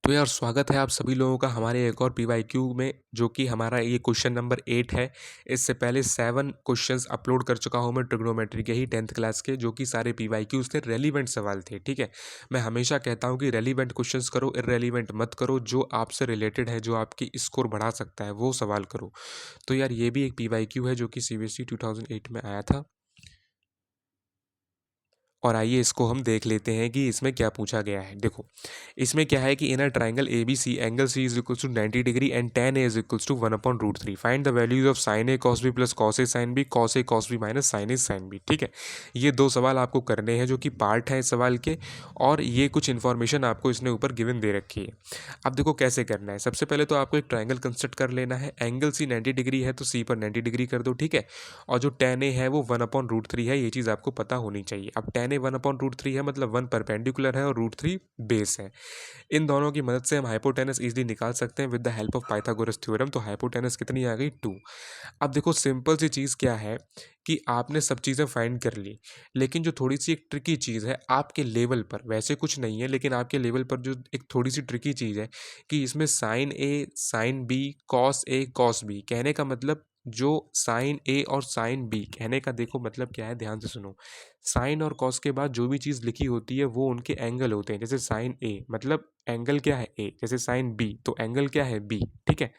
तो यार स्वागत है आप सभी लोगों का हमारे एक और पीवाईक्यू में, जो कि हमारा ये क्वेश्चन नंबर 8 है। इससे पहले 7 क्वेश्चंस अपलोड कर चुका हूँ मैं ट्रिग्नोमेट्री के ही 10th क्लास के, जो कि सारे पीवाईक्यूज थे, रेलिवेंट सवाल थे। ठीक है, मैं हमेशा कहता हूँ कि रेलिवेंट क्वेश्चंस करो, इररेलिवेंट मत करो। जो आपसे रिलेटेड है, जो आपकी स्कोर बढ़ा सकता है, वो सवाल करो। तो यार ये भी एक पीवाईक्यू है जो कि सीबीएसई 2008 में आया था। और आइए इसको हम देख लेते हैं कि इसमें क्या पूछा गया है। देखो, इसमें क्या है कि in a triangle A B C angle C is equals to 90 degree and tan A is equals to 1/√3। Find the values of sin A cos b plus cos a sin b cos a cos b minus sin a sin b। ठीक है, ये दो सवाल आपको करने हैं जो कि पार्ट है इस सवाल के, और ये कुछ इन्फॉर्मेशन आपको इसने ऊपर गिवन दे रखी है। अब देखो कैसे करना है। सबसे पहले तो आपको एक ट्राइंगल कंस्ट्रक्ट कर लेना है। एंगल सी 90 डिग्री है तो सी पर 90 डिग्री कर दो। ठीक है, और जो tan a है वो 1/√3 है, ये चीज़ आपको पता होनी चाहिए। अब tan a 1/√3 है, मतलब 1 परपेंडिकुलर है और √3 बेस है। इन दोनों की मदद से हम हाइपोटेनस इजीली निकाल सकते हैं with the help of Pythagoras theorem. तो हाइपोटेनस कितनी आ गई? 2। अब देखो सिंपल सी चीज़ क्या है कि आपने सब चीज़ें फाइंड कर ली, लेकिन जो थोड़ी सी एक ट्रिकी चीज़ है आपके लेवल पर, वैसे कुछ नहीं है लेकिन आपके लेवल पर जो एक थोड़ी सी ट्रिकी चीज़ है कि इसमें sign A sine B cos A cos B, कहने का मतलब जो साइन ए और साइन बी, कहने का देखो मतलब क्या है, ध्यान से सुनो। साइन और कॉस के बाद जो भी चीज़ लिखी होती है वो उनके एंगल होते हैं। जैसे साइन ए मतलब एंगल क्या है? ए। जैसे साइन बी तो एंगल क्या है? बी। ठीक है,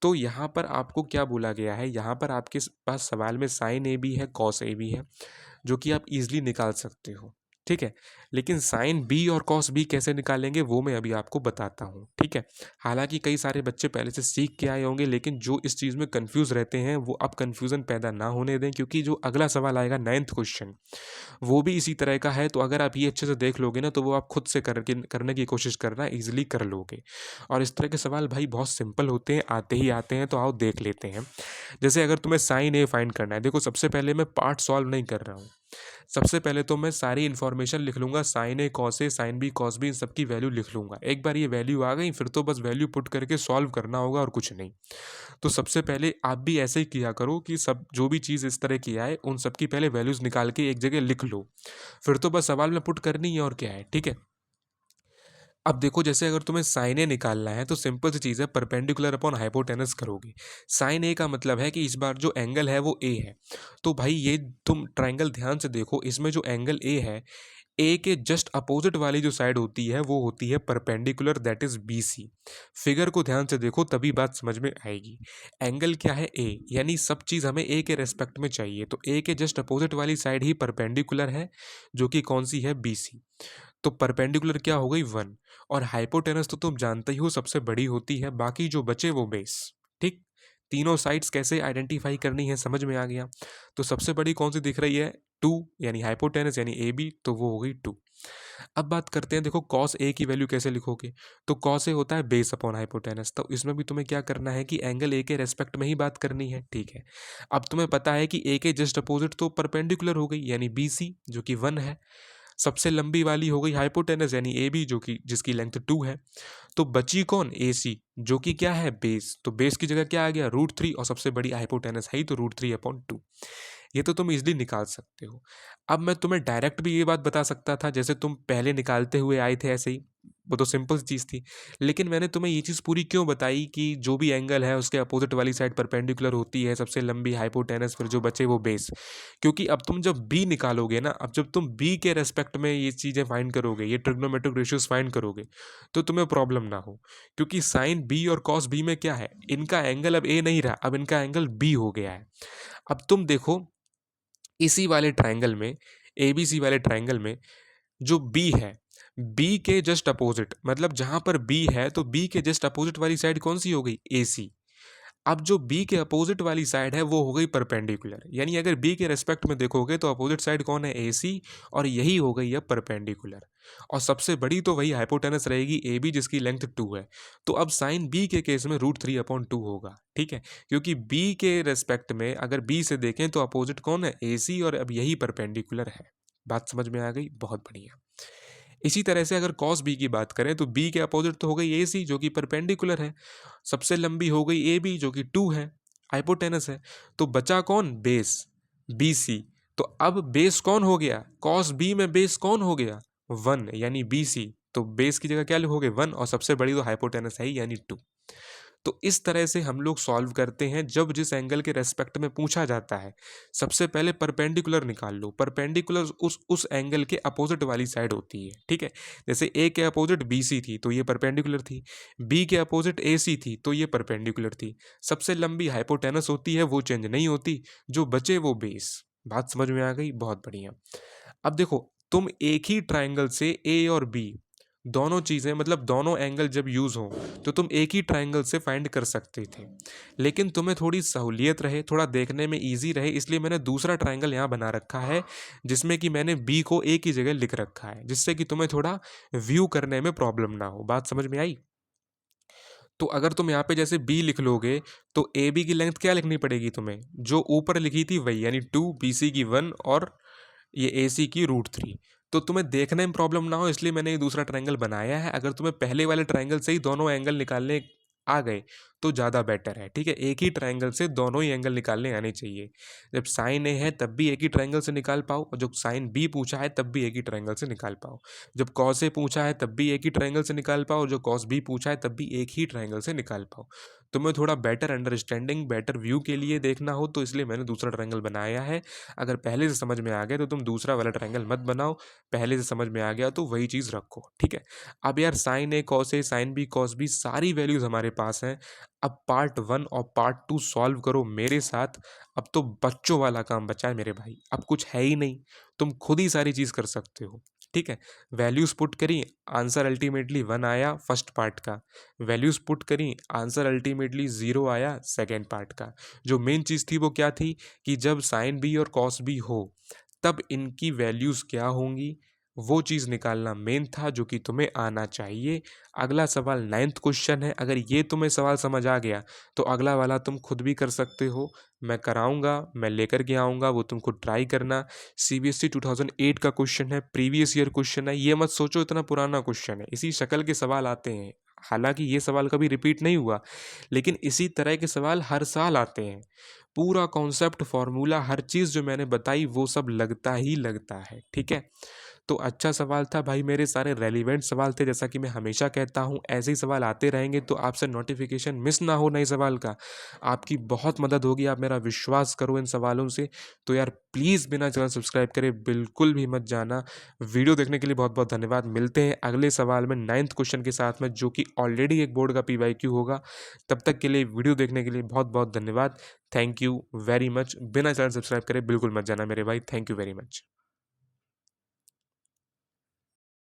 तो यहाँ पर आपको क्या बोला गया है, यहाँ पर आपके पास सवाल में साइन ए भी है, कॉस ए भी है, जो कि आप इजीली निकाल सकते हो। ठीक है, लेकिन साइन बी और कॉस बी कैसे निकालेंगे वो मैं अभी आपको बताता हूँ। ठीक है, हालांकि कई सारे बच्चे पहले से सीख के आए होंगे, लेकिन जो इस चीज़ में कंफ्यूज रहते हैं वो अब कंफ्यूजन पैदा ना होने दें, क्योंकि जो अगला सवाल आएगा 9th क्वेश्चन, वो भी इसी तरह का है। तो अगर आप ये अच्छे से देख लोगे ना, तो वो आप खुद से करने की कोशिश करना, इजीली कर लोगे। और इस तरह के सवाल भाई बहुत सिंपल होते हैं, आते ही आते हैं, तो आओ देख लेते हैं। जैसे अगर तुम्हें साइन ए फाइंड करना है, देखो सबसे पहले मैं पार्ट सॉल्व नहीं कर रहा हूँ। सबसे पहले तो मैं सारी इन्फॉर्मेशन लिख लूंगा, sign A cos A sine B cos B, इन सबकी वैल्यू लिख लूंगा। एक बार ये वैल्यू आ गई फिर तो बस वैल्यू पुट करके सॉल्व करना होगा और कुछ नहीं। तो सबसे पहले आप भी ऐसे ही किया करो कि सब जो भी चीज़ इस तरह की आए उन सबकी पहले वैल्यूज़ निकाल के एक जगह लिख लो, फिर तो बस सवाल में पुट करनी है और क्या है। ठीक है, अब देखो जैसे अगर तुम्हें साइन ए निकालना है तो सिंपल सी चीज़ है, परपेंडिकुलर अपॉन हाइपोटेनस करोगे। साइन ए का मतलब है कि इस बार जो एंगल है वो ए है, तो भाई ये तुम ट्राइंगल ध्यान से देखो, इसमें जो एंगल ए है, ए के जस्ट अपोजिट वाली जो साइड होती है वो होती है perpendicular, that is B C. Figure को ध्यान से देखो तभी बात समझ में आएगी। एंगल क्या है? ए, यानी सब चीज़ हमें ए के रेस्पेक्ट में चाहिए, तो ए के जस्ट अपोजिट वाली साइड ही परपेंडिकुलर है, जो कि कौन सी है? B C. तो परपेंडिकुलर क्या हो गई? 1। और हाइपोटेनस तो तुम जानते ही हो सबसे बड़ी होती है, बाकी जो बचे वो बेस। ठीक, तीनों साइड्स कैसे आइडेंटिफाई करनी है समझ में आ गया। तो सबसे बड़ी कौन सी दिख रही है? 2, यानी हाइपोटेनस यानी ए बी, तो वो हो गई 2। अब बात करते हैं, देखो कॉस ए की वैल्यू कैसे लिखोगे? तो कॉस ए होता है बेस अपॉन हाइपोटेनस, तो इसमें भी तुम्हें क्या करना है कि एंगल ए के रेस्पेक्ट में ही बात करनी है। ठीक है, अब तुम्हें पता है कि ए के जस्ट अपोजिट तो परपेंडिकुलर हो गई यानी बी सी, जो कि 1 है। सबसे लंबी वाली हो गई हाइपोटेनस यानी ए बी, जो कि जिसकी लेंथ 2 है। तो बची कौन? ए सी, जो कि क्या है? बेस। तो बेस की जगह क्या आ गया? √3, और सबसे बड़ी हाइपोटेनस है ही तो √3/2। ये तो तुम इजिली निकाल सकते हो। अब मैं तुम्हें डायरेक्ट भी ये बात बता सकता था, जैसे तुम पहले निकालते हुए आए थे ऐसे ही, वो तो सिंपल चीज़ थी। लेकिन मैंने तुम्हें ये चीज़ पूरी क्यों बताई कि जो भी एंगल है उसके अपोजिट वाली साइड परपेंडिकुलर होती है, सबसे लंबी हाइपोटेनस, फिर जो बचे वो बेस। क्योंकि अब तुम जब बी निकालोगे ना, अब जब तुम बी के रेस्पेक्ट में ये चीज़ें फाइंड करोगे, ये ट्रिग्नोमेट्रिक रेशियोज फाइंड करोगे, तो तुम्हें प्रॉब्लम ना हो। क्योंकि साइन बी और कॉस बी में क्या है, इनका एंगल अब ए नहीं रहा, अब इनका एंगल बी हो गया है। अब तुम देखो इसी वाले ट्राइंगल में, एबीसी वाले ट्राइंगल में, जो बी है, बी के जस्ट अपोजिट, मतलब जहां पर बी है तो बी के जस्ट अपोजिट वाली साइड कौन सी हो गई? ए सी। अब जो बी के अपोजिट वाली साइड है वो हो गई परपेंडिकुलर, यानी अगर बी के रेस्पेक्ट में देखोगे तो अपोजिट साइड कौन है? ए सी, और यही हो गई है परपेंडिकुलर। और सबसे बड़ी तो वही हाइपोटेनस रहेगी ए बी, जिसकी लेंथ 2 है। तो अब साइन बी के केस में √3/2 होगा। ठीक है, क्योंकि बी के रेस्पेक्ट में अगर बी से देखें तो अपोजिट कौन है? ए सी, और अब यही परपेंडिकुलर है। बात समझ में आ गई? बहुत बढ़िया। इसी तरह से अगर कॉस बी की बात करें तो बी के अपोजिट तो हो गई ए सी, जो कि परपेंडिकुलर है। सबसे लंबी हो गई ए बी, जो कि 2 है, हाइपोटेनस है। तो बचा कौन? Base, B C. तो अब बेस कौन हो गया? कॉस बी में बेस कौन हो गया? 1, यानी बी सी। तो बेस की जगह क्या लिखोगे 1, और सबसे बड़ी तो हाइपोटेनस है ही यानी 2। तो इस तरह से हम लोग सॉल्व करते हैं जब जिस एंगल के रेस्पेक्ट में पूछा जाता है। सबसे पहले परपेंडिकुलर निकाल लो, परपेंडिकुलर उस एंगल के अपोजिट वाली साइड होती है, ठीक है। जैसे ए के अपोजिट बी सी थी तो ये परपेंडिकुलर थी, बी के अपोजिट ए सी थी तो ये परपेंडिकुलर थी। सबसे लंबी हाइपोटेनस होती है, वो चेंज नहीं होती, जो बचे वो बेस। बात समझ में आ गई? बहुत बढ़िया। अब देखो, तुम एक ही ट्राइंगल से ए और बी दोनों चीज़ें, मतलब दोनों एंगल जब यूज़ हो तो तुम एक ही ट्राइंगल से फाइंड कर सकते थे, लेकिन तुम्हें थोड़ी सहूलियत रहे, थोड़ा देखने में इजी रहे, इसलिए मैंने दूसरा ट्राइंगल यहाँ बना रखा है, जिसमें कि मैंने बी को ए की जगह लिख रखा है, जिससे कि तुम्हें थोड़ा व्यू करने में प्रॉब्लम ना हो। बात समझ में आई? तो अगर तुम यहाँ पे जैसे बी लिख लोगे तो ए बी की लेंथ क्या लिखनी पड़ेगी तुम्हें? जो ऊपर लिखी थी वही, यानी 2, बी सी की 1 और ये ए सी की √3। तो तुम्हें देखने में प्रॉब्लम ना हो इसलिए मैंने ये दूसरा ट्रायंगल बनाया है। अगर तुम्हें पहले वाले ट्रायंगल से ही दोनों एंगल निकालने आ गए तो ज़्यादा बेटर है, ठीक है। एक ही ट्रायंगल से दोनों ही एंगल निकालने आने चाहिए। जब साइन ए है तब भी एक ही ट्रायंगल से निकाल पाओ, और जब साइन बी पूछा है तब भी एक ही ट्रायंगल से निकाल पाओ। जब कॉस ए पूछा है तब भी एक ही ट्रायंगल से निकाल पाओ, और जो कॉस बी पूछा है तब भी एक ही ट्रायंगल से निकाल पाओ। तुम्हें थोड़ा बेटर अंडरस्टैंडिंग, बेटर व्यू के लिए देखना हो तो इसलिए मैंने दूसरा ट्रायंगल बनाया है। अगर पहले से समझ में आ गया तो तुम दूसरा वाला ट्रायंगल मत बनाओ, पहले से समझ में आ गया तो वही चीज़ रखो, ठीक है। अब यार sign A cos A sine B cos B सारी वैल्यूज़ हमारे पास हैं। अब पार्ट 1 और पार्ट 2 सॉल्व करो मेरे साथ। अब तो बच्चों वाला काम बचा है मेरे भाई, अब कुछ है ही नहीं, तुम खुद ही सारी चीज़ कर सकते हो, ठीक है। वैल्यूज़ पुट करी, आंसर अल्टीमेटली 1 आया फर्स्ट पार्ट का। वैल्यूज़ पुट करी, आंसर अल्टीमेटली 0 आया सेकेंड पार्ट का। जो मेन चीज़ थी वो क्या थी कि जब साइन बी और कॉस बी हो तब इनकी वैल्यूज़ क्या होंगी, वो चीज़ निकालना मेन था, जो कि तुम्हें आना चाहिए। अगला सवाल 9th क्वेश्चन है। अगर ये तुम्हें सवाल समझ आ गया तो अगला वाला तुम खुद भी कर सकते हो, मैं कराऊंगा, मैं लेकर के आऊँगा, वो तुम खुद ट्राई करना। सीबीएसई 2008 का क्वेश्चन है, प्रीवियस ईयर क्वेश्चन है, ये मत सोचो इतना पुराना क्वेश्चन है। इसी शक्ल के सवाल आते हैं, हालांकि ये सवाल कभी रिपीट नहीं हुआ, लेकिन इसी तरह के सवाल हर साल आते हैं। पूरा कॉन्सेप्ट, फॉर्मूला, हर चीज़ जो मैंने बताई वो सब लगता ही लगता है, ठीक है। तो अच्छा सवाल था भाई, मेरे सारे रेलिवेंट सवाल थे। जैसा कि मैं हमेशा कहता हूँ, ऐसे ही सवाल आते रहेंगे तो आपसे नोटिफिकेशन मिस ना हो नए सवाल का, आपकी बहुत मदद होगी। आप मेरा विश्वास करो इन सवालों से। तो यार प्लीज़ बिना चैनल सब्सक्राइब करे बिल्कुल भी मत जाना। वीडियो देखने के लिए बहुत बहुत धन्यवाद। मिलते हैं अगले सवाल में 9th क्वेश्चन के साथ में, जो कि ऑलरेडी एक बोर्ड का PYQ होगा। तब तक के लिए वीडियो देखने के लिए बहुत बहुत धन्यवाद। Thank you very much. बिना चैनल सब्सक्राइब करे बिल्कुल मत जाना मेरे भाई। Thank you very much.